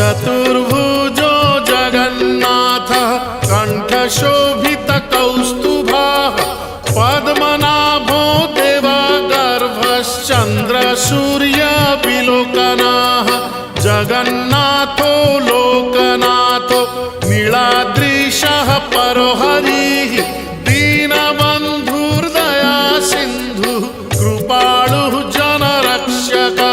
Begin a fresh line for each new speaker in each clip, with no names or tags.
चतुर्भुजो जगन्नाथः कण्ठशोभितकौस्तुभः पद्मनाभो देवगर्भश्चन्द्रसूर्यविलोकनः जगन्नाथो लोकनाथो नीलाद्रिशः परोहरिः दीनबन्धुर्दया सिन्धुः कृपालुः जनरक्षकः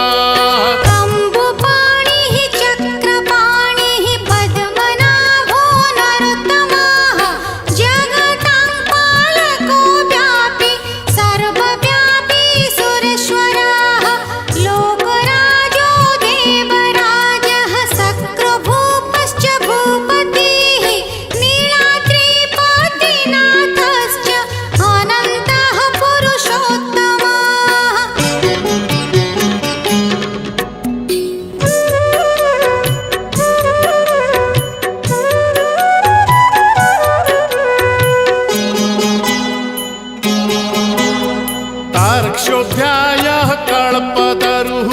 तार्क्ष्योऽध्यायः कल्पतरुः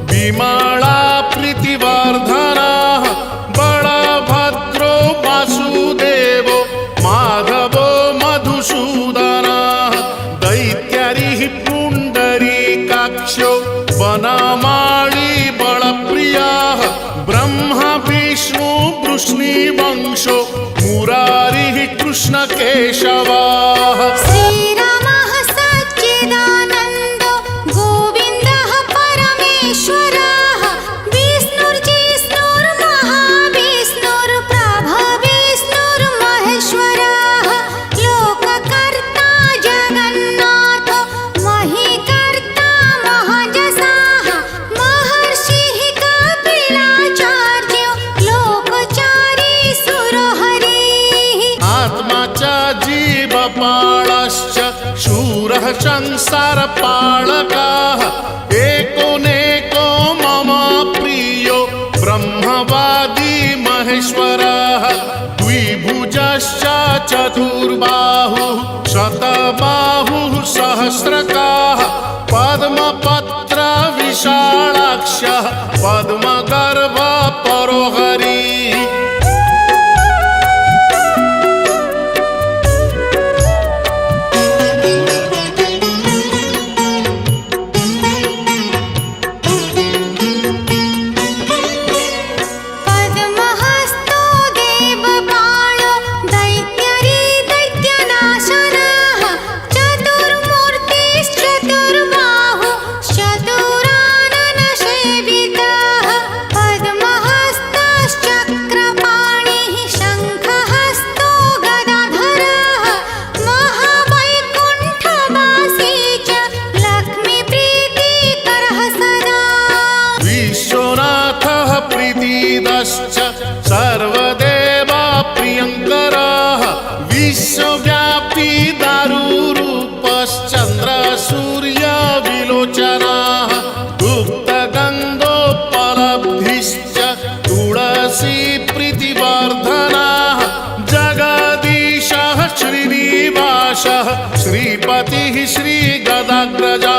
विमला प्रीतिवर्धनः बलभद्रो वासुदेवो माधवो मधुसूदनः दैत्यारिः पुण्डरीकाक्षो वनमाली बलप्रियः ब्रह्मा विष्णु वृष्णिवंशो मुरारिः कृष्णकेशवः जीवपालश्च शूरः संसारपालकः एकोनेको मम प्रियो ब्रह्मवादी महेश्वरः द्विभुजश्च चतुर्बाहुः शतबाहुः सहस्रकाः पद्मपत्र विशालाक्षः पद्मगर्भ परोहरिः सर्वदेवा प्रियंकरः विश्वव्यापी दारुरूपश्चन्द्रसूर्यविलोचनः गुप्तगन्धोपलब्धिश्च तुलसी प्रीतिवर्धनः जगदीशः श्रीनिवासः श्रीपतिः श्रीगदाग्रजः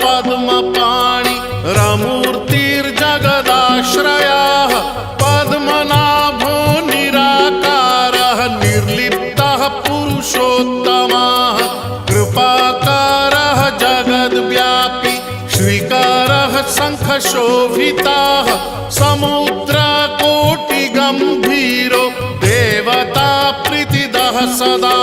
पद्मपाणि रमूर्तिर्जगदाश्रयः पद्मनाभो निराकारः निर्लिप्तः पुरुषोत्तमः कृपाकारः जगद्व्यापी श्रीकारः शङ्खशोभितः समुद्रकोटिगम्भीरो देवता प्रीतिदः सदा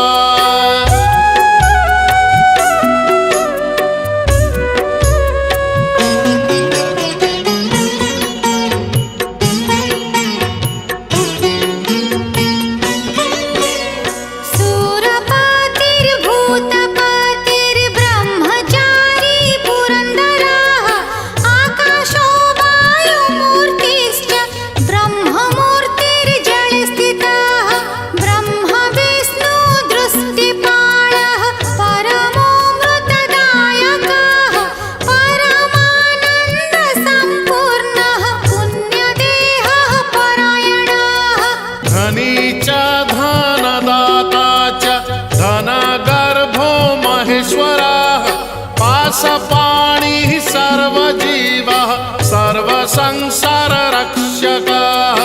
संसार रक्षकः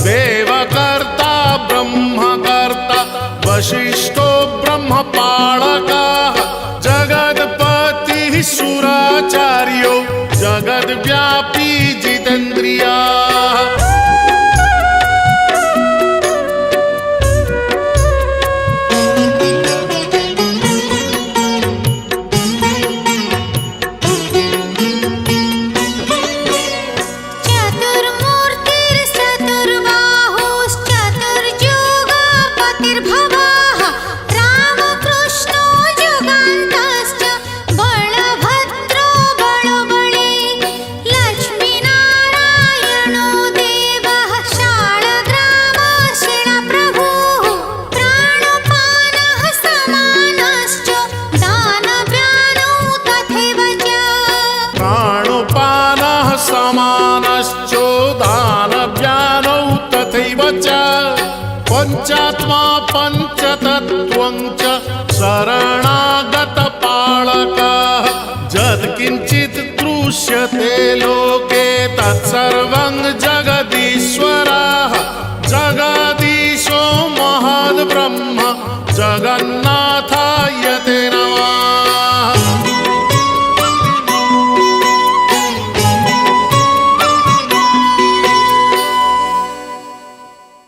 देवकर्ता ब्रह्मकर्ता वसिष्ठो ब्रह्मपालकः जगत्पतिः सुराचार्यो जगद्व्यापी जितेन्द्रियः समानश्चोदानव्यानौ तथैव च पञ्चात्मा पञ्चतत्त्वं च शरणागतपालकः यत्किञ्चित् दृश्यते लोके तत्सर्वं जगदीश्वरः जगदीशो महद्ब्रह्म जगन्नाथः